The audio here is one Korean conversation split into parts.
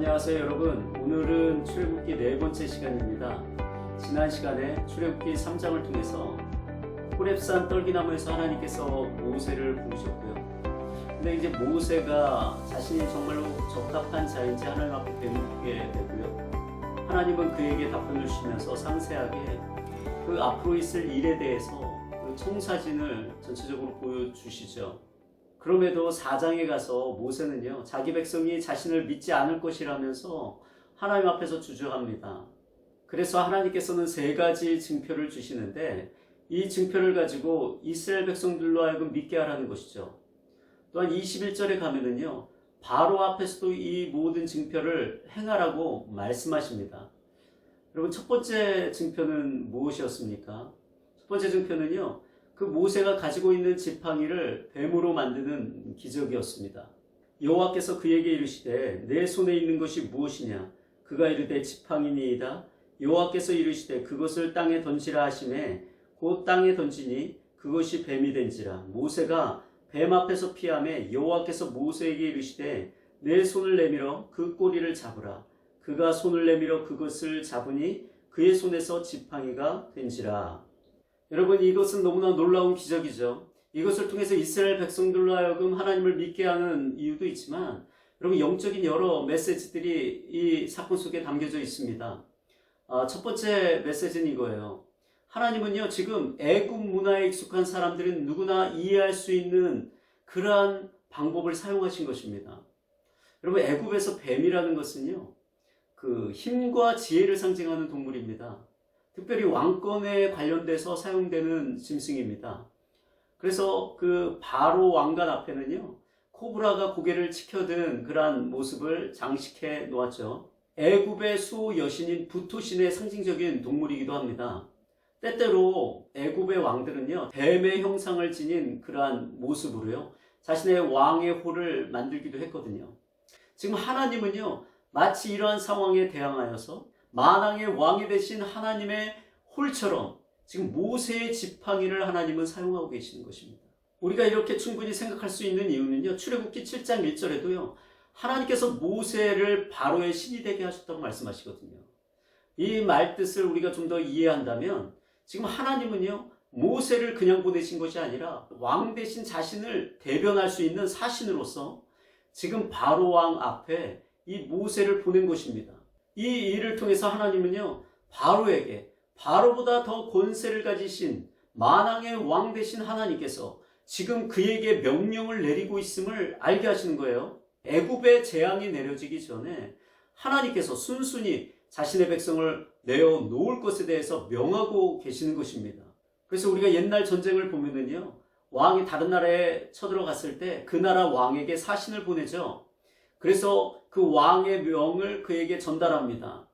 안녕하세요 여러분. 오늘은 출애굽기 네 번째 시간입니다. 지난 시간에 출애굽기 3장을 통해서 호렙산 떨기나무에서 하나님께서 모세를 부르셨고요. 근데 이제 모세가 자신이 정말로 적합한 자인지 하나님 앞에 배우게 되고요. 하나님은 그에게 답변을 주시면서 상세하게 그 앞으로 있을 일에 대해서 그 청사진을 전체적으로 보여주시죠. 그럼에도 4장에 가서 모세는요, 자기 백성이 자신을 믿지 않을 것이라면서 하나님 앞에서 주저합니다. 그래서 하나님께서는 3가지 증표를 주시는데 이 증표를 가지고 이스라엘 백성들로 하여금 믿게 하라는 것이죠. 또한 21절에 가면은요, 바로 앞에서도 이 모든 증표를 행하라고 말씀하십니다. 여러분, 첫 번째 증표는 무엇이었습니까? 첫 번째 증표는요, 그 모세가 가지고 있는 지팡이를 뱀으로 만드는 기적이었습니다. 여호와께서 그에게 이르시되 내 손에 있는 것이 무엇이냐? 그가 이르되 지팡이니이다. 여호와께서 이르시되 그것을 땅에 던지라 하시매 곧 땅에 던지니 그것이 뱀이 된지라. 모세가 뱀 앞에서 피하매 여호와께서 모세에게 이르시되 내 손을 내밀어 그 꼬리를 잡으라. 그가 손을 내밀어 그것을 잡으니 그의 손에서 지팡이가 된지라. 여러분, 이것은 너무나 놀라운 기적이죠. 이것을 통해서 이스라엘 백성들로 하여금 하나님을 믿게 하는 이유도 있지만 여러분, 영적인 여러 메시지들이 이 사건 속에 담겨져 있습니다. 첫 번째 메시지는 이거예요. 하나님은요, 지금 애굽 문화에 익숙한 사람들은 누구나 이해할 수 있는 그러한 방법을 사용하신 것입니다. 여러분, 애굽에서 뱀이라는 것은요, 그 힘과 지혜를 상징하는 동물입니다. 특별히 왕권에 관련돼서 사용되는 짐승입니다. 그래서 그 바로 왕관 앞에는요, 코브라가 고개를 치켜든 그러한 모습을 장식해 놓았죠. 애굽의 수호 여신인 부토신의 상징적인 동물이기도 합니다. 때때로 애굽의 왕들은요, 뱀의 형상을 지닌 그러한 모습으로요, 자신의 왕의 홀을 만들기도 했거든요. 지금 하나님은요, 마치 이러한 상황에 대항하여서 만왕의 왕이 되신 하나님의 홀처럼 지금 모세의 지팡이를 하나님은 사용하고 계시는 것입니다. 우리가 이렇게 충분히 생각할 수 있는 이유는요, 출애굽기 7장 1절에도요, 하나님께서 모세를 바로의 신이 되게 하셨다고 말씀하시거든요. 이 말뜻을 우리가 좀 더 이해한다면 지금 하나님은요, 모세를 그냥 보내신 것이 아니라 왕 대신 자신을 대변할 수 있는 사신으로서 지금 바로 왕 앞에 이 모세를 보낸 것입니다. 이 일을 통해서 하나님은요, 바로에게 바로보다 더 권세를 가지신 만왕의 왕 되신 하나님께서 지금 그에게 명령을 내리고 있음을 알게 하시는 거예요. 애굽의 재앙이 내려지기 전에 하나님께서 순순히 자신의 백성을 내어 놓을 것에 대해서 명하고 계시는 것입니다. 그래서 우리가 옛날 전쟁을 보면은요, 왕이 다른 나라에 쳐들어갔을 때 그 나라 왕에게 사신을 보내죠. 그래서 그 왕의 명을 그에게 전달합니다.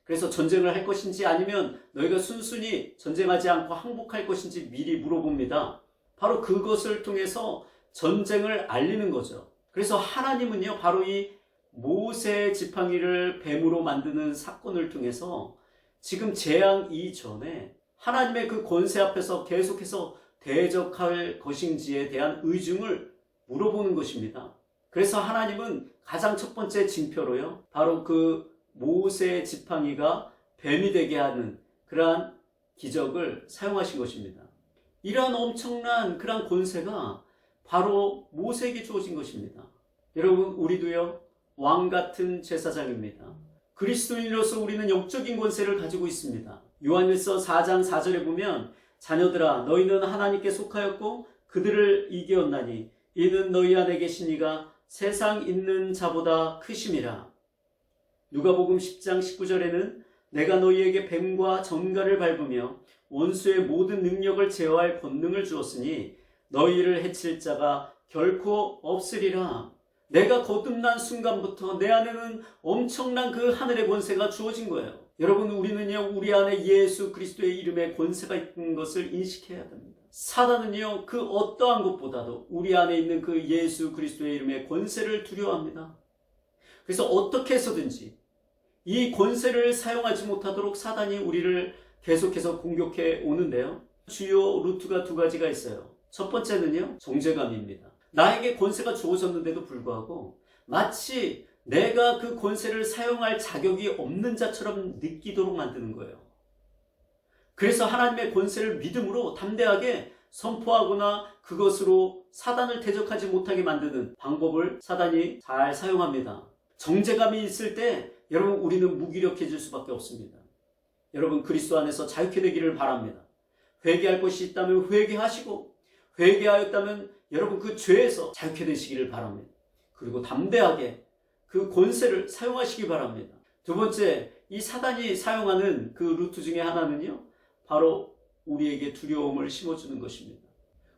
그래서 전쟁을 할 것인지 아니면 너희가 순순히 전쟁하지 않고 항복할 것인지 미리 물어봅니다. 바로 그것을 통해서 전쟁을 알리는 거죠. 그래서 하나님은요, 바로 이 모세 지팡이를 뱀으로 만드는 사건을 통해서 지금 재앙 이전에 하나님의 그 권세 앞에서 계속해서 대적할 것인지에 대한 의중을 물어보는 것입니다. 그래서 하나님은 가장 첫 번째 징표로요, 바로 그 모세의 지팡이가 뱀이 되게 하는 그러한 기적을 사용하신 것입니다. 이러한 엄청난 그러한 권세가 바로 모세에게 주어진 것입니다. 여러분, 우리도요, 왕 같은 제사장입니다. 그리스도인으로서 우리는 영적인 권세를 가지고 있습니다. 요한일서 4장 4절에 보면 자녀들아, 너희는 하나님께 속하였고 그들을 이기었나니 이는 너희 안에 계신 이가 세상 있는 자보다 크심이라. 누가복음 10장 19절에는 내가 너희에게 뱀과 전갈을 밟으며 원수의 모든 능력을 제어할 권능을 주었으니 너희를 해칠 자가 결코 없으리라. 내가 거듭난 순간부터 내 안에는 엄청난 그 하늘의 권세가 주어진 거예요. 여러분, 우리는요, 우리 안에 예수 그리스도의 이름에 권세가 있는 것을 인식해야 됩니다. 사단은요, 그 어떠한 것보다도 우리 안에 있는 그 예수 그리스도의 이름의 권세를 두려워합니다. 그래서 어떻게 해서든지 이 권세를 사용하지 못하도록 사단이 우리를 계속해서 공격해 오는데요, 주요 루트가 2가지가 있어요. 첫 번째는요, 정죄감입니다. 나에게 권세가 주어졌는데도 불구하고 마치 내가 그 권세를 사용할 자격이 없는 자처럼 느끼도록 만드는 거예요. 그래서 하나님의 권세를 믿음으로 담대하게 선포하거나 그것으로 사단을 대적하지 못하게 만드는 방법을 사단이 잘 사용합니다. 정죄감이 있을 때 여러분 우리는 무기력해질 수밖에 없습니다. 여러분 그리스도 안에서 자유케 되기를 바랍니다. 회개할 것이 있다면 회개하시고, 회개하였다면 여러분 그 죄에서 자유케 되시기를 바랍니다. 그리고 담대하게 그 권세를 사용하시기 바랍니다. 두 번째, 이 사단이 사용하는 그 루트 중에 하나는요, 바로 우리에게 두려움을 심어주는 것입니다.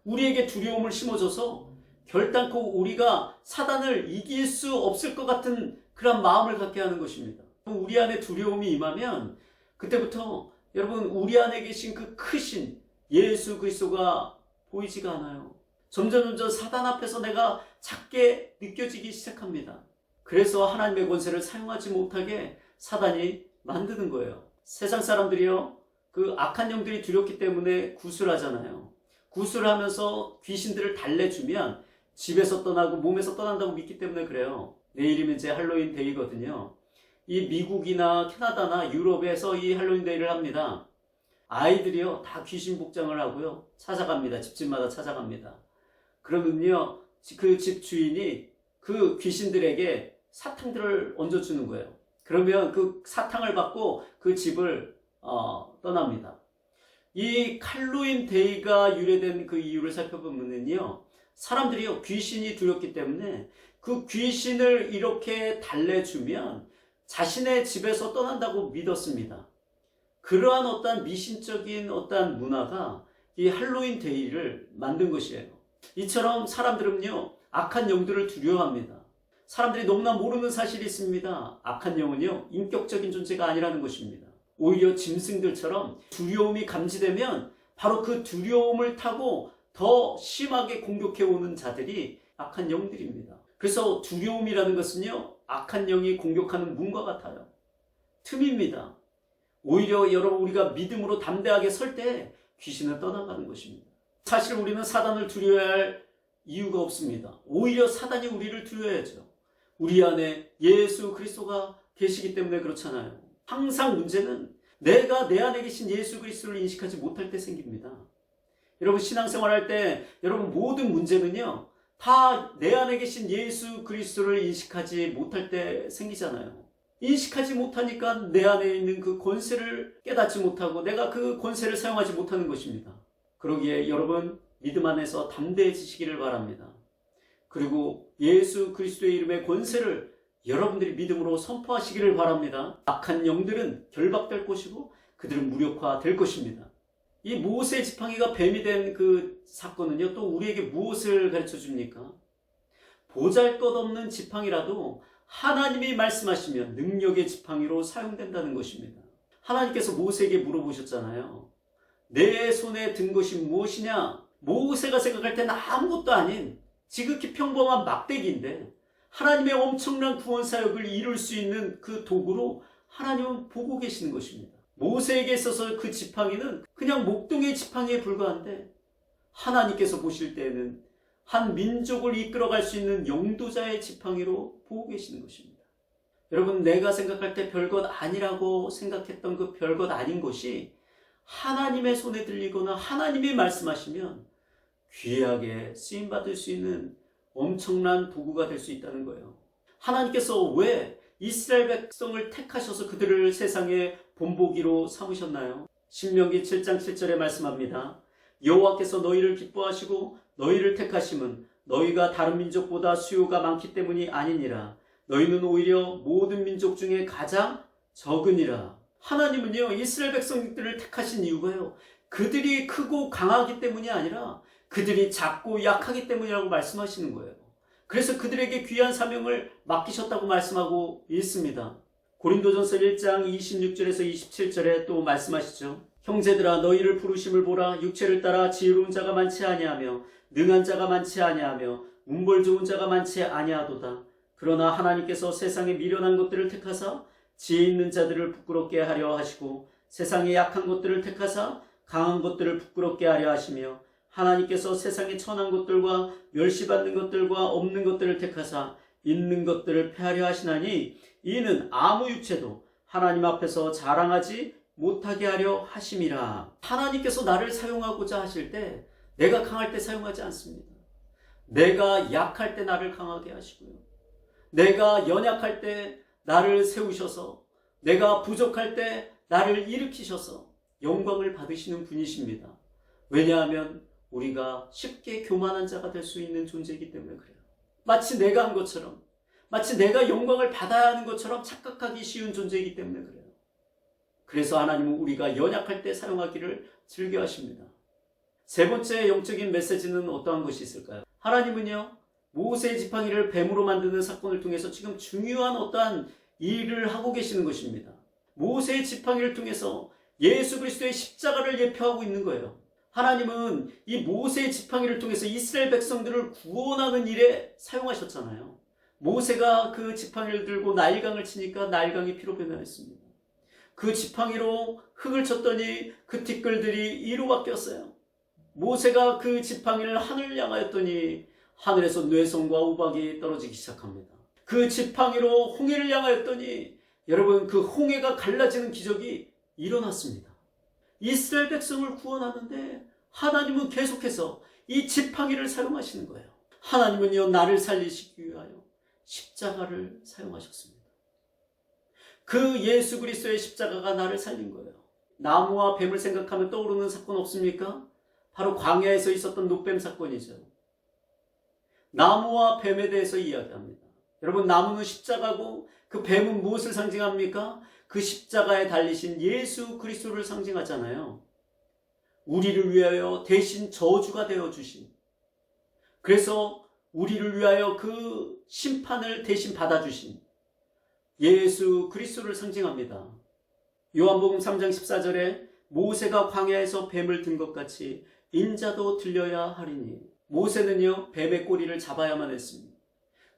우리에게 두려움을 심어줘서 결단코 우리가 사단을 이길 수 없을 것 같은 그런 마음을 갖게 하는 것입니다. 우리 안에 두려움이 임하면 그때부터 여러분 우리 안에 계신 그 크신 예수 그리스도가 보이지가 않아요. 점점 사단 앞에서 내가 작게 느껴지기 시작합니다. 그래서 하나님의 권세를 사용하지 못하게 사단이 만드는 거예요. 세상 사람들이요, 그 악한 영들이 두렵기 때문에 구술하잖아요. 구술하면서 귀신들을 달래주면 집에서 떠나고 몸에서 떠난다고 믿기 때문에 그래요. 내일이면 이제 할로윈 데이거든요. 이 미국이나 캐나다나 유럽에서 이 할로윈 데이를 합니다. 아이들이요 다 귀신 복장을 하고요 찾아갑니다. 집집마다 찾아갑니다. 그러면요 그 집 주인이 그 귀신들에게 사탕들을 얹어주는 거예요. 그러면 그 사탕을 받고 그 집을 떠납니다. 이 할로윈 데이가 유래된 그 이유를 살펴보면요, 사람들이요 귀신이 두렵기 때문에 그 귀신을 이렇게 달래주면 자신의 집에서 떠난다고 믿었습니다. 그러한 어떤 미신적인 어떤 문화가 이 할로윈 데이를 만든 것이에요. 이처럼 사람들은요 악한 영들을 두려워합니다. 사람들이 너무나 모르는 사실이 있습니다. 악한 영은요 인격적인 존재가 아니라는 것입니다. 오히려 짐승들처럼 두려움이 감지되면 바로 그 두려움을 타고 더 심하게 공격해오는 자들이 악한 영들입니다. 그래서 두려움이라는 것은요 악한 영이 공격하는 문과 같아요. 틈입니다. 오히려 여러분 우리가 믿음으로 담대하게 설 때 귀신은 떠나가는 것입니다. 사실 우리는 사단을 두려워해야 할 이유가 없습니다. 오히려 사단이 우리를 두려워해야죠. 우리 안에 예수 그리스도가 계시기 때문에 그렇잖아요. 항상 문제는 내가 내 안에 계신 예수 그리스도를 인식하지 못할 때 생깁니다. 여러분 신앙생활 할 때 여러분 모든 문제는요 다 내 안에 계신 예수 그리스도를 인식하지 못할 때 생기잖아요. 인식하지 못하니까 내 안에 있는 그 권세를 깨닫지 못하고 내가 그 권세를 사용하지 못하는 것입니다. 그러기에 여러분 믿음 안에서 담대해지시기를 바랍니다. 그리고 예수 그리스도의 이름의 권세를 여러분들이 믿음으로 선포하시기를 바랍니다. 악한 영들은 결박될 것이고 그들은 무력화될 것입니다. 이 모세 지팡이가 뱀이 된 그 사건은요 또 우리에게 무엇을 가르쳐 줍니까? 보잘것없는 지팡이라도 하나님이 말씀하시면 능력의 지팡이로 사용된다는 것입니다. 하나님께서 모세에게 물어보셨잖아요. 내 손에 든 것이 무엇이냐? 모세가 생각할 때는 아무것도 아닌 지극히 평범한 막대기인데 하나님의 엄청난 구원 사역을 이룰 수 있는 그 도구로 하나님은 보고 계시는 것입니다. 모세에게 있어서 그 지팡이는 그냥 목동의 지팡이에 불과한데 하나님께서 보실 때에는 한 민족을 이끌어갈 수 있는 영도자의 지팡이로 보고 계시는 것입니다. 여러분 내가 생각할 때 별것 아니라고 생각했던 그 별것 아닌 것이 하나님의 손에 들리거나 하나님이 말씀하시면 귀하게 쓰임받을 수 있는 엄청난 도구가 될 수 있다는 거예요. 하나님께서 왜 이스라엘 백성을 택하셔서 그들을 세상의 본보기로 삼으셨나요? 신명기 7장 7절에 말씀합니다. 여호와께서 너희를 기뻐하시고 너희를 택하심은 너희가 다른 민족보다 수요가 많기 때문이 아니니라. 너희는 오히려 모든 민족 중에 가장 적으니라. 하나님은요 이스라엘 백성들을 택하신 이유가요 그들이 크고 강하기 때문이 아니라 그들이 작고 약하기 때문이라고 말씀하시는 거예요. 그래서 그들에게 귀한 사명을 맡기셨다고 말씀하고 있습니다. 고린도전서 1장 26절에서 27절에 또 말씀하시죠. 형제들아 너희를 부르심을 보라. 육체를 따라 지혜로운 자가 많지 아니하며 능한 자가 많지 아니하며 문벌 좋은 자가 많지 아니하도다. 그러나 하나님께서 세상에 미련한 것들을 택하사 지혜 있는 자들을 부끄럽게 하려 하시고 세상에 약한 것들을 택하사 강한 것들을 부끄럽게 하려 하시며 하나님께서 세상에 천한 것들과 멸시받는 것들과 없는 것들을 택하사 있는 것들을 패하려 하시나니 이는 아무 육체도 하나님 앞에서 자랑하지 못하게 하려 하심이라. 하나님께서 나를 사용하고자 하실 때 내가 강할 때 사용하지 않습니다. 내가 약할 때 나를 강하게 하시고요. 내가 연약할 때 나를 세우셔서, 내가 부족할 때 나를 일으키셔서 영광을 받으시는 분이십니다. 왜냐하면 우리가 쉽게 교만한 자가 될 수 있는 존재이기 때문에 그래요. 마치 내가 한 것처럼, 마치 내가 영광을 받아야 하는 것처럼 착각하기 쉬운 존재이기 때문에 그래요. 그래서 하나님은 우리가 연약할 때 사용하기를 즐겨하십니다. 세 번째 영적인 메시지는 어떠한 것이 있을까요? 하나님은요, 모세의 지팡이를 뱀으로 만드는 사건을 통해서 지금 중요한 어떠한 일을 하고 계시는 것입니다. 모세의 지팡이를 통해서 예수 그리스도의 십자가를 예표하고 있는 거예요. 하나님은 이 모세의 지팡이를 통해서 이스라엘 백성들을 구원하는 일에 사용하셨잖아요. 모세가 그 지팡이를 들고 나일강을 치니까 나일강이 피로 변화했습니다. 그 지팡이로 흙을 쳤더니 그 티끌들이 이로 바뀌었어요. 모세가 그 지팡이를 하늘을 향하였더니 하늘에서 뇌성과 우박이 떨어지기 시작합니다. 그 지팡이로 홍해를 향하였더니 여러분, 그 홍해가 갈라지는 기적이 일어났습니다. 이스라엘 백성을 구원하는데 하나님은 계속해서 이 지팡이를 사용하시는 거예요. 하나님은요, 나를 살리시기 위하여 십자가를 사용하셨습니다. 그 예수 그리스도의 십자가가 나를 살린 거예요. 나무와 뱀을 생각하면 떠오르는 사건 없습니까? 바로 광야에서 있었던 노뱀 사건이죠. 나무와 뱀에 대해서 이야기합니다. 여러분, 나무는 십자가고 그 뱀은 무엇을 상징합니까? 그 십자가에 달리신 예수 그리스도를 상징하잖아요. 우리를 위하여 대신 저주가 되어주신, 그래서 우리를 위하여 그 심판을 대신 받아주신 예수 그리스도를 상징합니다. 요한복음 3장 14절에 모세가 광야에서 뱀을 든 것 같이 인자도 들려야 하리니, 모세는요, 뱀의 꼬리를 잡아야만 했습니다.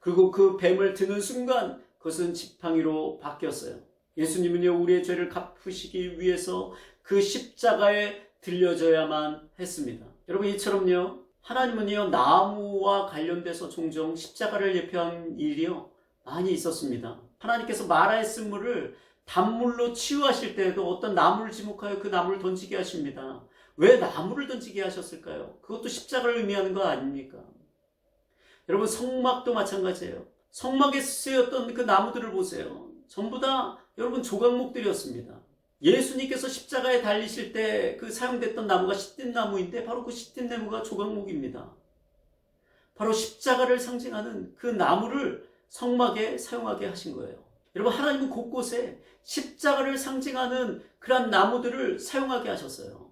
그리고 그 뱀을 드는 순간 그것은 지팡이로 바뀌었어요. 예수님은요, 우리의 죄를 갚으시기 위해서 그 십자가에 들려져야만 했습니다. 여러분, 이처럼요, 하나님은요, 나무와 관련돼서 종종 십자가를 예표한 일이요 많이 있었습니다. 하나님께서 마라의 쓴물을 단물로 치유하실 때에도 어떤 나무를 지목하여 그 나무를 던지게 하십니다. 왜 나무를 던지게 하셨을까요? 그것도 십자가를 의미하는 거 아닙니까? 여러분, 성막도 마찬가지예요. 성막에 쓰였던 그 나무들을 보세요. 전부 다 여러분 조각목들이었습니다. 예수님께서 십자가에 달리실 때 그 사용됐던 나무가 시띠나무인데 바로 그 시띠나무가 조각목입니다. 바로 십자가를 상징하는 그 나무를 성막에 사용하게 하신 거예요. 여러분, 하나님은 곳곳에 십자가를 상징하는 그런 나무들을 사용하게 하셨어요.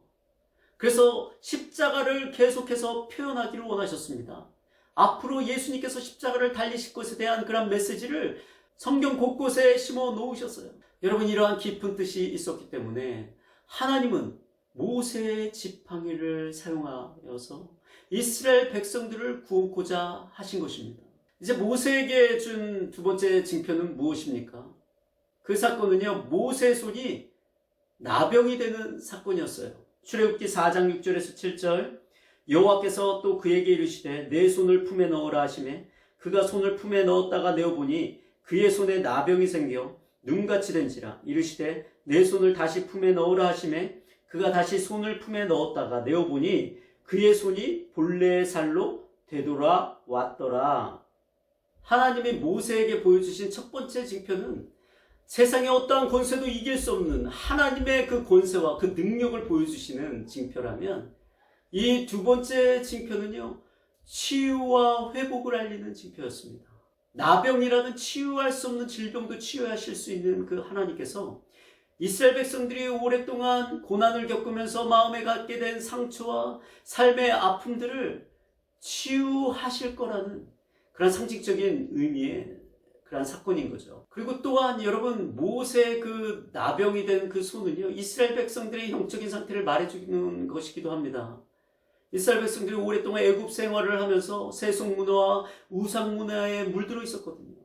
그래서 십자가를 계속해서 표현하기를 원하셨습니다. 앞으로 예수님께서 십자가를 달리실 것에 대한 그런 메시지를 성경 곳곳에 심어 놓으셨어요. 여러분, 이러한 깊은 뜻이 있었기 때문에 하나님은 모세의 지팡이를 사용하여서 이스라엘 백성들을 구원코자 하신 것입니다. 이제 모세에게 준 두 번째 징표는 무엇입니까? 그 사건은요, 모세의 손이 나병이 되는 사건이었어요. 출애굽기 4장 6절에서 7절, 여호와께서 또 그에게 이르시되 내 손을 품에 넣으라 하시매 그가 손을 품에 넣었다가 내어보니 그의 손에 나병이 생겨 눈같이 된지라. 이르시되 내 손을 다시 품에 넣으라 하시매 그가 다시 손을 품에 넣었다가 내어보니 그의 손이 본래의 살로 되돌아왔더라. 하나님이 모세에게 보여주신 첫 번째 징표는 세상의 어떠한 권세도 이길 수 없는 하나님의 그 권세와 그 능력을 보여주시는 징표라면, 이 두 번째 징표는요, 치유와 회복을 알리는 징표였습니다. 나병이라는 치유할 수 없는 질병도 치유하실 수 있는 그 하나님께서 이스라엘 백성들이 오랫동안 고난을 겪으면서 마음에 갖게 된 상처와 삶의 아픔들을 치유하실 거라는 그런 상징적인 의미의 그런 사건인 거죠. 그리고 또한 여러분, 모세의 그 나병이 된 그 손은요, 이스라엘 백성들의 영적인 상태를 말해주는 것이기도 합니다. 이스라엘 백성들이 오랫동안 애굽 생활을 하면서 세속 문화와 우상 문화에 물들어 있었거든요.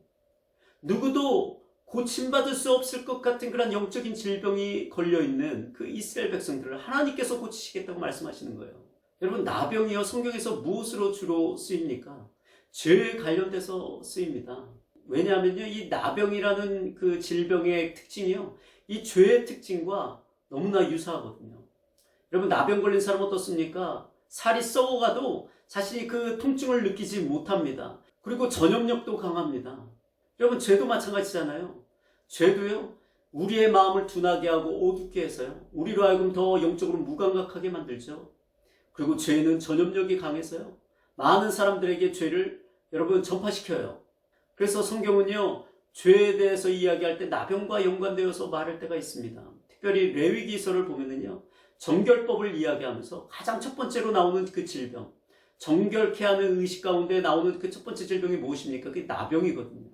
누구도 고침받을 수 없을 것 같은 그런 영적인 질병이 걸려있는 그 이스라엘 백성들을 하나님께서 고치시겠다고 말씀하시는 거예요. 여러분, 나병이요, 성경에서 무엇으로 주로 쓰입니까? 죄에 관련돼서 쓰입니다. 왜냐하면요, 이 나병이라는 그 질병의 특징이요, 이 죄의 특징과 너무나 유사하거든요. 여러분, 나병 걸린 사람 어떻습니까? 살이 썩어가도 자신이 그 통증을 느끼지 못합니다. 그리고 전염력도 강합니다. 여러분, 죄도 마찬가지잖아요. 죄도요, 우리의 마음을 둔하게 하고 어둡게 해서요, 우리로 하여금 더 영적으로 무감각하게 만들죠. 그리고 죄는 전염력이 강해서요, 많은 사람들에게 죄를 여러분 전파시켜요. 그래서 성경은요, 죄에 대해서 이야기할 때 나병과 연관되어서 말할 때가 있습니다. 특별히 레위기서를 보면은요, 정결법을 이야기하면서 가장 첫 번째로 나오는 그 질병, 정결케 하는 의식 가운데 나오는 그 첫 번째 질병이 무엇입니까? 그게 나병이거든요.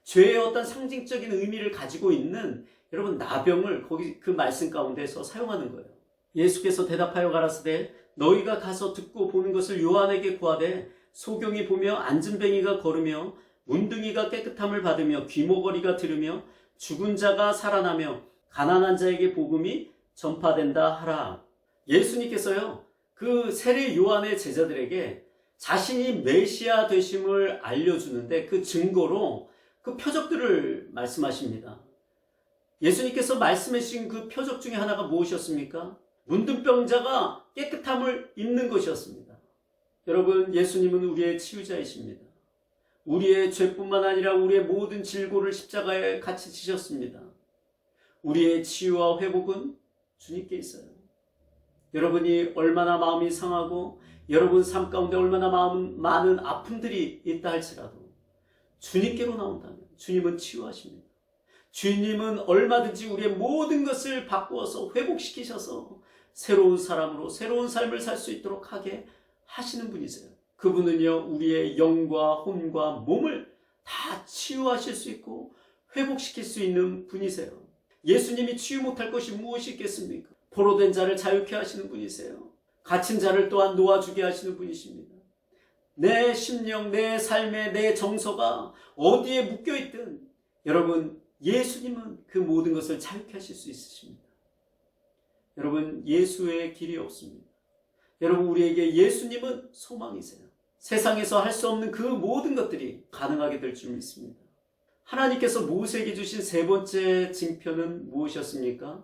죄의 어떤 상징적인 의미를 가지고 있는 여러분 나병을 거기 그 말씀 가운데서 사용하는 거예요. 예수께서 대답하여 가라사대 너희가 가서 듣고 보는 것을 요한에게 구하되 소경이 보며 안진뱅이가 걸으며 문둥이가 깨끗함을 받으며 귀머거리가 들으며 죽은 자가 살아나며 가난한 자에게 복음이 전파된다 하라. 예수님께서요, 그 세례 요한의 제자들에게 자신이 메시아 되심을 알려주는데 그 증거로 그 표적들을 말씀하십니다. 예수님께서 말씀해 주신 그 표적 중에 하나가 무엇이었습니까? 문둥병자가 깨끗함을 입는 것이었습니다. 여러분, 예수님은 우리의 치유자이십니다. 우리의 죄뿐만 아니라 우리의 모든 질고를 십자가에 같이 지셨습니다. 우리의 치유와 회복은 주님께 있어요. 여러분이 얼마나 마음이 상하고 여러분 삶 가운데 얼마나 많은 아픔들이 있다 할지라도 주님께로 나온다면 주님은 치유하십니다. 주님은 얼마든지 우리의 모든 것을 바꾸어서 회복시키셔서 새로운 사람으로 새로운 삶을 살 수 있도록 하게 하시는 분이세요. 그분은요, 우리의 영과 혼과 몸을 다 치유하실 수 있고 회복시킬 수 있는 분이세요. 예수님이 치유 못할 것이 무엇이 있겠습니까? 포로된 자를 자유케 하시는 분이세요. 갇힌 자를 또한 놓아주게 하시는 분이십니다. 내 심령, 내 삶의 내 정서가 어디에 묶여있든 여러분, 예수님은 그 모든 것을 자유케 하실 수 있으십니다. 여러분, 예수의 길이 없습니다. 여러분, 우리에게 예수님은 소망이세요. 세상에서 할 수 없는 그 모든 것들이 가능하게 될 줄 믿습니다. 하나님께서 모세에게 주신 세 번째 징표는 무엇이었습니까?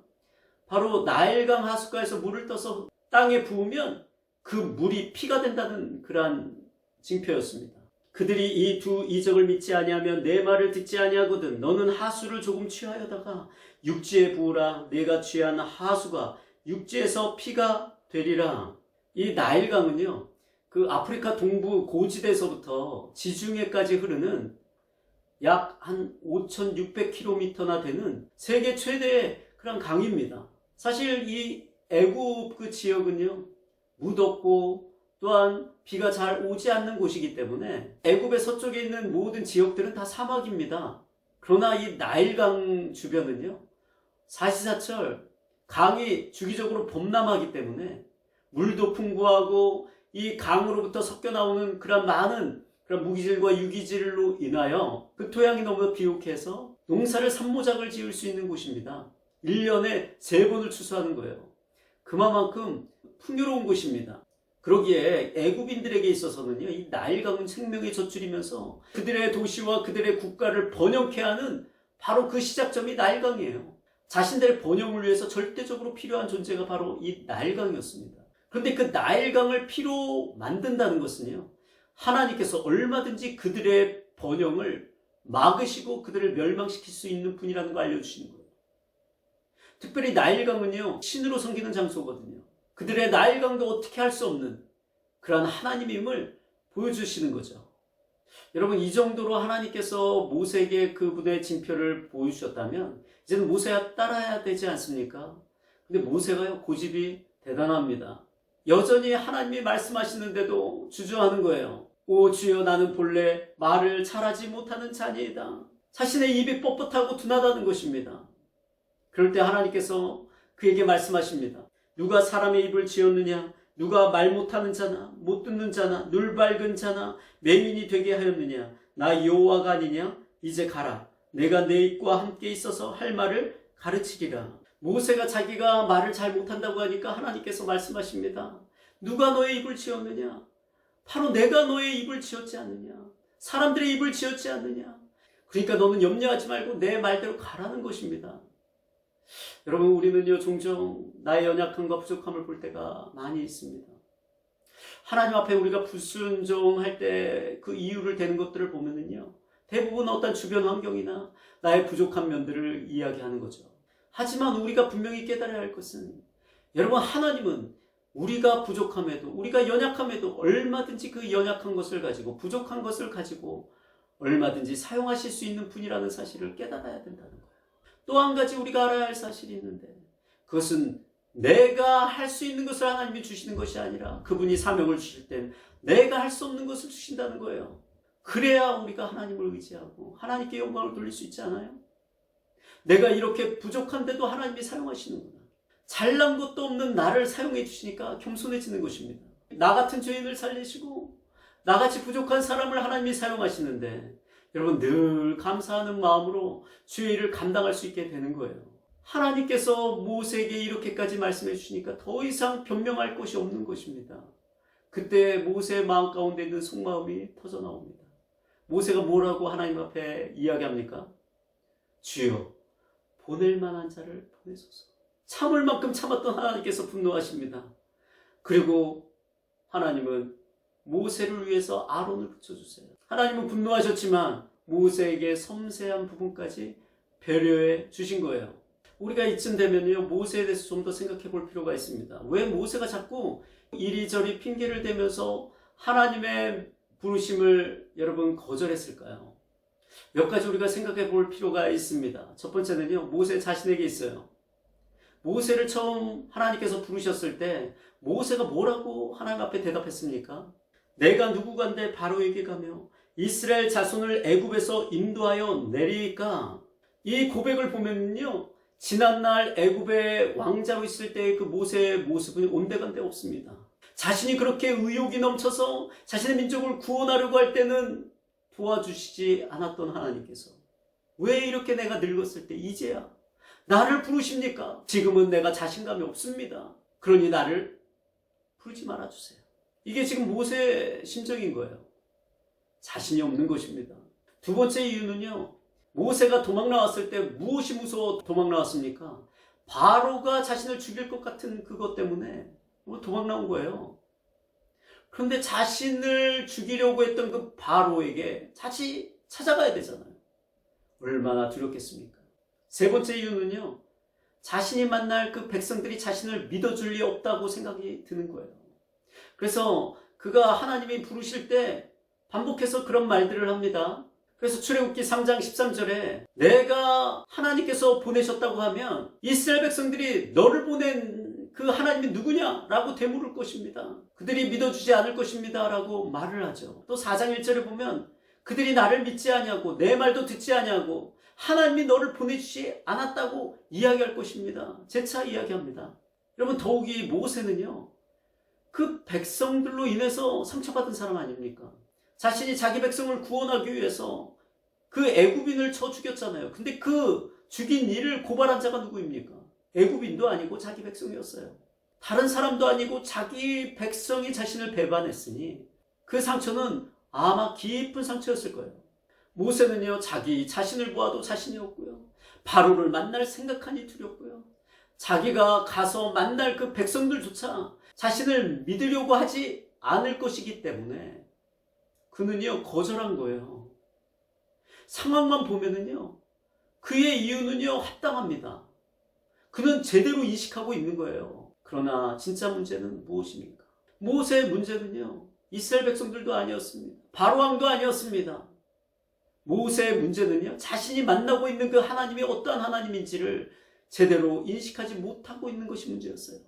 바로 나일강 하숫가에서 물을 떠서 땅에 부으면 그 물이 피가 된다는 그러한 징표였습니다. 그들이 이 두 이적을 믿지 아니하면 내 말을 듣지 아니하거든 너는 하수를 조금 취하여다가 육지에 부으라. 내가 취한 하수가 육지에서 피가 되리라. 이 나일강은요, 그 아프리카 동부 고지대에서부터 지중해까지 흐르는 약 한 5,600km나 되는 세계 최대의 그런 강입니다. 사실 이 애굽 그 지역은요, 무덥고 또한 비가 잘 오지 않는 곳이기 때문에 애굽의 서쪽에 있는 모든 지역들은 다 사막입니다. 그러나 이 나일강 주변은요, 사시사철 강이 주기적으로 범람하기 때문에 물도 풍부하고 이 강으로부터 섞여 나오는 그런 많은 그런 무기질과 유기질로 인하여 그 토양이 너무 비옥해서 농사를 산모작을 지을 수 있는 곳입니다. 1년에 3번을 추수하는 거예요. 그만큼 풍요로운 곳입니다. 그러기에 애굽인들에게 있어서는요, 이 나일강은 생명의 젖줄이면서 그들의 도시와 그들의 국가를 번영케 하는 바로 그 시작점이 나일강이에요. 자신들의 번영을 위해서 절대적으로 필요한 존재가 바로 이 나일강이었습니다. 그런데 그 나일강을 피로 만든다는 것은요, 하나님께서 얼마든지 그들의 번영을 막으시고 그들을 멸망시킬 수 있는 분이라는 걸 알려주시는 거예요. 특별히 나일강은요, 신으로 섬기는 장소거든요. 그들의 나일강도 어떻게 할 수 없는 그러한 하나님임을 보여주시는 거죠. 여러분, 이 정도로 하나님께서 모세에게 그분의 징표를 보여주셨다면 이제는 모세가 따라야 되지 않습니까? 근데 모세가요, 고집이 대단합니다. 여전히 하나님이 말씀하시는데도 주저하는 거예요. 오 주여, 나는 본래 말을 잘하지 못하는 자니이다. 자신의 입이 뻣뻣하고 둔하다는 것입니다. 그럴 때 하나님께서 그에게 말씀하십니다. 누가 사람의 입을 지었느냐? 누가 말 못하는 자나 못 듣는 자나 눈 밝은 자나 맹인이 되게 하였느냐? 나 여호와가 아니냐? 이제 가라. 내가 내 입과 함께 있어서 할 말을 가르치리라. 모세가 자기가 말을 잘 못한다고 하니까 하나님께서 말씀하십니다. 누가 너의 입을 지었느냐? 바로 내가 너의 입을 지었지 않느냐? 사람들의 입을 지었지 않느냐. 그러니까 너는 염려하지 말고 내 말대로 가라는 것입니다. 여러분, 우리는요 종종 나의 연약함과 부족함을 볼 때가 많이 있습니다. 하나님 앞에 우리가 불순종할 때 그 이유를 대는 것들을 보면은요 대부분 어떤 주변 환경이나 나의 부족한 면들을 이야기하는 거죠. 하지만 우리가 분명히 깨달아야 할 것은, 여러분, 하나님은 우리가 부족함에도, 우리가 연약함에도 얼마든지 그 연약한 것을 가지고, 부족한 것을 가지고 얼마든지 사용하실 수 있는 분이라는 사실을 깨달아야 된다는 거예요. 또 한 가지 우리가 알아야 할 사실이 있는데, 그것은 내가 할 수 있는 것을 하나님이 주시는 것이 아니라 그분이 사명을 주실 땐 내가 할 수 없는 것을 주신다는 거예요. 그래야 우리가 하나님을 의지하고 하나님께 영광을 돌릴 수 있지 않아요? 내가 이렇게 부족한데도 하나님이 사용하시는구나. 잘난 것도 없는 나를 사용해 주시니까 겸손해지는 것입니다. 나 같은 죄인을 살리시고 나같이 부족한 사람을 하나님이 사용하시는데, 여러분, 늘 감사하는 마음으로 주의 일을 감당할 수 있게 되는 거예요. 하나님께서 모세에게 이렇게까지 말씀해 주시니까 더 이상 변명할 것이 없는 것입니다. 그때 모세의 마음 가운데 있는 속마음이 터져나옵니다. 모세가 뭐라고 하나님 앞에 이야기합니까? 주여, 보낼 만한 자를 보내소서. 참을 만큼 참았던 하나님께서 분노하십니다. 그리고 하나님은 모세를 위해서 아론을 붙여주세요. 하나님은 분노하셨지만 모세에게 섬세한 부분까지 배려해 주신 거예요. 우리가 이쯤 되면요 모세에 대해서 좀 더 생각해 볼 필요가 있습니다. 왜 모세가 자꾸 이리저리 핑계를 대면서 하나님의 부르심을 여러분 거절했을까요? 몇 가지 우리가 생각해 볼 필요가 있습니다. 첫 번째는요, 모세 자신에게 있어요. 모세를 처음 하나님께서 부르셨을 때 모세가 뭐라고 하나님 앞에 대답했습니까? 내가 누구간데 바로에게 가며 이스라엘 자손을 애굽에서 인도하여 내리까. 이 고백을 보면요, 지난날 애굽의 왕자로 있을 때의 그 모세의 모습은 온데간데 없습니다. 자신이 그렇게 의욕이 넘쳐서 자신의 민족을 구원하려고 할 때는 도와주시지 않았던 하나님께서 왜 이렇게 내가 늙었을 때 이제야 나를 부르십니까? 지금은 내가 자신감이 없습니다. 그러니 나를 부르지 말아주세요. 이게 지금 모세의 심정인 거예요. 자신이 없는 것입니다. 두 번째 이유는요, 모세가 도망 나왔을 때 무엇이 무서워 도망 나왔습니까? 바로가 자신을 죽일 것 같은 그것 때문에 도망 나온 거예요. 그런데 자신을 죽이려고 했던 그 바로에게 다시 찾아가야 되잖아요. 얼마나 두렵겠습니까? 세 번째 이유는요, 자신이 만날 그 백성들이 자신을 믿어줄 리 없다고 생각이 드는 거예요. 그래서 그가 하나님이 부르실 때 반복해서 그런 말들을 합니다. 그래서 출애굽기 3장 13절에 내가 하나님께서 보내셨다고 하면 이스라엘 백성들이 너를 보낸 그 하나님이 누구냐? 라고 되물을 것입니다. 그들이 믿어주지 않을 것입니다. 라고 말을 하죠. 또 4장 1절에 보면 그들이 나를 믿지 아니하고 내 말도 듣지 아니하고 하나님이 너를 보내주지 않았다고 이야기할 것입니다. 재차 이야기합니다. 여러분, 더욱이 모세는요, 그 백성들로 인해서 상처받은 사람 아닙니까? 자신이 자기 백성을 구원하기 위해서 그 애굽인을 쳐 죽였잖아요. 근데 그 죽인 이를 고발한 자가 누구입니까? 애굽인도 아니고 자기 백성이었어요. 다른 사람도 아니고 자기 백성이 자신을 배반했으니 그 상처는 아마 깊은 상처였을 거예요. 모세는요, 자기 자신을 보아도 자신이 없고요, 바로를 만날 생각하니 두렵고요, 자기가 가서 만날 그 백성들조차 자신을 믿으려고 하지 않을 것이기 때문에 그는요 거절한 거예요. 상황만 보면은요 그의 이유는요 합당합니다. 그는 제대로 인식하고 있는 거예요. 그러나 진짜 문제는 무엇입니까? 모세의 문제는요 이스라엘 백성들도 아니었습니다. 바로 왕도 아니었습니다. 모세의 문제는요 자신이 만나고 있는 그 하나님이 어떠한 하나님인지를 제대로 인식하지 못하고 있는 것이 문제였어요.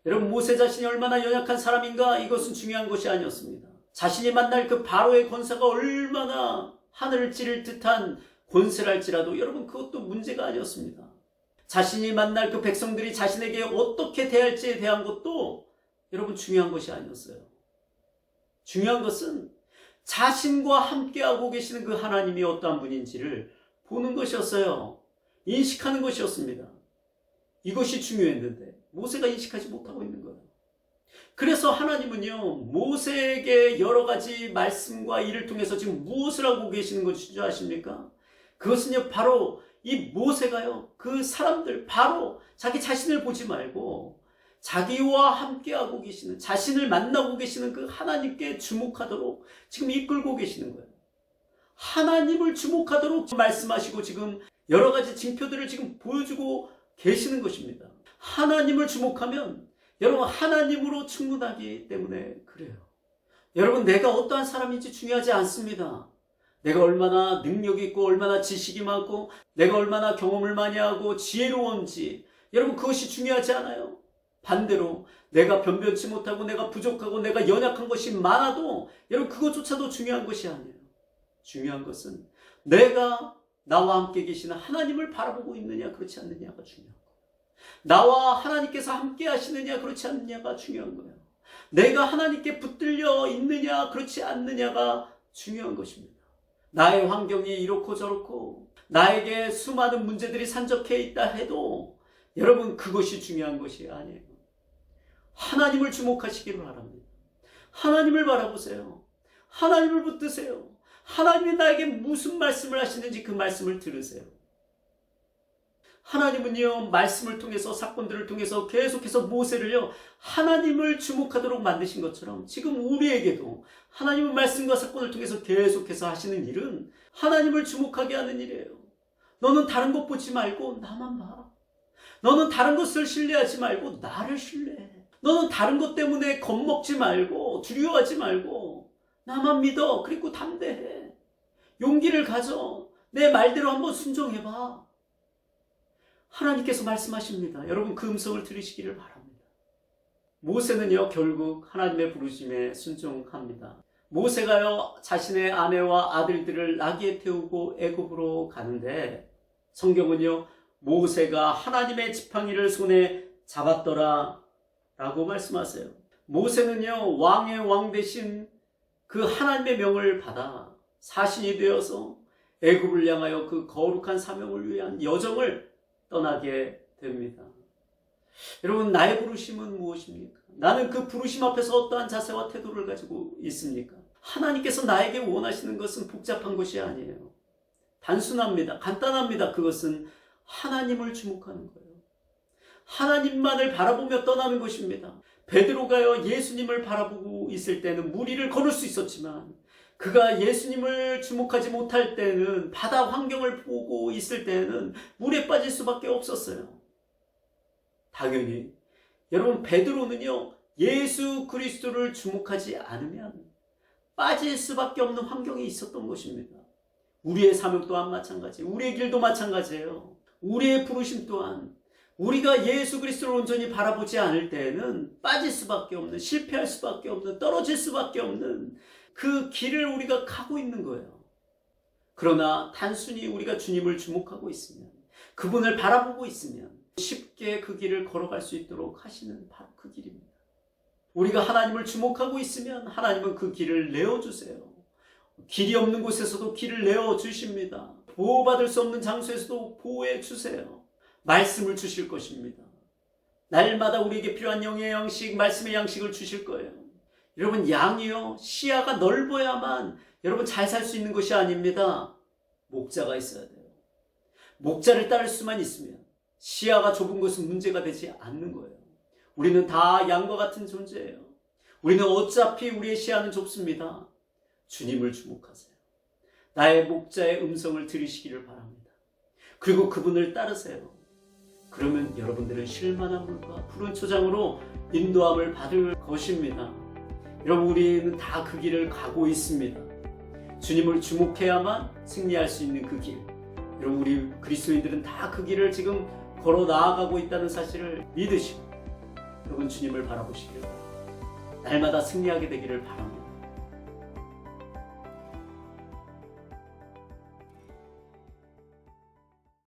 여러분, 모세 자신이 얼마나 연약한 사람인가, 이것은 중요한 것이 아니었습니다. 자신이 만날 그 바로의 권세가 얼마나 하늘을 찌를 듯한 권세랄지라도 여러분 그것도 문제가 아니었습니다. 자신이 만날 그 백성들이 자신에게 어떻게 대할지에 대한 것도 여러분 중요한 것이 아니었어요. 중요한 것은 자신과 함께하고 계시는 그 하나님이 어떠한 분인지를 보는 것이었어요. 인식하는 것이었습니다. 이것이 중요했는데 모세가 인식하지 못하고 있는 거예요. 그래서 하나님은요, 모세에게 여러 가지 말씀과 일을 통해서 지금 무엇을 하고 계시는 것인 줄 아십니까? 그것은요, 바로 이 모세가요, 그 사람들, 바로 자기 자신을 보지 말고 자기와 함께하고 계시는, 자신을 만나고 계시는 그 하나님께 주목하도록 지금 이끌고 계시는 거예요. 하나님을 주목하도록 말씀하시고 지금 여러 가지 징표들을 지금 보여주고 계시는 것입니다. 하나님을 주목하면 여러분 하나님으로 충분하기 때문에 그래요. 여러분 내가 어떠한 사람인지 중요하지 않습니다. 내가 얼마나 능력이 있고 얼마나 지식이 많고 내가 얼마나 경험을 많이 하고 지혜로운지 여러분 그것이 중요하지 않아요. 반대로 내가 변변치 못하고 내가 부족하고 내가 연약한 것이 많아도 여러분 그것조차도 중요한 것이 아니에요. 중요한 것은 내가 나와 함께 계시는 하나님을 바라보고 있느냐 그렇지 않느냐가 중요한 거예요. 나와 하나님께서 함께 하시느냐 그렇지 않느냐가 중요한 거예요. 내가 하나님께 붙들려 있느냐 그렇지 않느냐가 중요한 것입니다. 나의 환경이 이렇고 저렇고 나에게 수많은 문제들이 산적해 있다 해도 여러분 그것이 중요한 것이 아니에요. 하나님을 주목하시기를 바랍니다. 하나님을 바라보세요. 하나님을 붙드세요. 하나님이 나에게 무슨 말씀을 하시는지 그 말씀을 들으세요. 하나님은요, 말씀을 통해서 사건들을 통해서 계속해서 모세를요, 하나님을 주목하도록 만드신 것처럼 지금 우리에게도 하나님의 말씀과 사건을 통해서 계속해서 하시는 일은 하나님을 주목하게 하는 일이에요. 너는 다른 것 보지 말고 나만 봐. 너는 다른 것을 신뢰하지 말고 나를 신뢰해. 너는 다른 것 때문에 겁먹지 말고 두려워하지 말고 나만 믿어. 그리고 담대해. 용기를 가져. 내 말대로 한번 순종해봐. 하나님께서 말씀하십니다. 여러분 그 음성을 들으시기를 바랍니다. 모세는요 결국 하나님의 부르심에 순종합니다. 모세가요 자신의 아내와 아들들을 나귀에 태우고 애굽으로 가는데 성경은요 모세가 하나님의 지팡이를 손에 잡았더라 라고 말씀하세요. 모세는요 왕의 왕 대신 그 하나님의 명을 받아 사신이 되어서 애굽을 향하여 그 거룩한 사명을 위한 여정을 떠나게 됩니다. 여러분 나의 부르심은 무엇입니까? 나는 그 부르심 앞에서 어떠한 자세와 태도를 가지고 있습니까? 하나님께서 나에게 원하시는 것은 복잡한 것이 아니에요. 단순합니다. 간단합니다. 그것은 하나님을 주목하는 거예요. 하나님만을 바라보며 떠나는 것입니다. 베드로가요 예수님을 바라보고 있을 때는 무리를 걸을 수 있었지만 그가 예수님을 주목하지 못할 때는 바다 환경을 보고 있을 때는 물에 빠질 수밖에 없었어요. 당연히 여러분 베드로는요 예수 그리스도를 주목하지 않으면 빠질 수밖에 없는 환경이 있었던 것입니다. 우리의 사명 또한 마찬가지, 우리의 길도 마찬가지예요. 우리의 부르심 또한 우리가 예수 그리스도를 온전히 바라보지 않을 때에는 빠질 수밖에 없는, 실패할 수밖에 없는, 떨어질 수밖에 없는 그 길을 우리가 가고 있는 거예요. 그러나 단순히 우리가 주님을 주목하고 있으면, 그분을 바라보고 있으면 쉽게 그 길을 걸어갈 수 있도록 하시는 바로 그 길입니다. 우리가 하나님을 주목하고 있으면 하나님은 그 길을 내어주세요. 길이 없는 곳에서도 길을 내어주십니다. 보호받을 수 없는 장소에서도 보호해 주세요. 말씀을 주실 것입니다. 날마다 우리에게 필요한 영의 양식, 말씀의 양식을 주실 거예요. 여러분 양이요 시야가 넓어야만 여러분 잘 살 수 있는 것이 아닙니다. 목자가 있어야 돼요. 목자를 따를 수만 있으면 시야가 좁은 것은 문제가 되지 않는 거예요. 우리는 다 양과 같은 존재예요. 우리는 어차피 우리의 시야는 좁습니다. 주님을 주목하세요. 나의 목자의 음성을 들으시기를 바랍니다. 그리고 그분을 따르세요. 그러면 여러분들은 쉴만한 물과 푸른 초장으로 인도함을 받을 것입니다. 여러분 우리는 다 그 길을 가고 있습니다. 주님을 주목해야만 승리할 수 있는 그 길. 여러분 우리 그리스도인들은 다 그 길을 지금 걸어 나아가고 있다는 사실을 믿으시고 여러분 주님을 바라보시기를 바랍니다. 날마다 승리하게 되기를 바랍니다.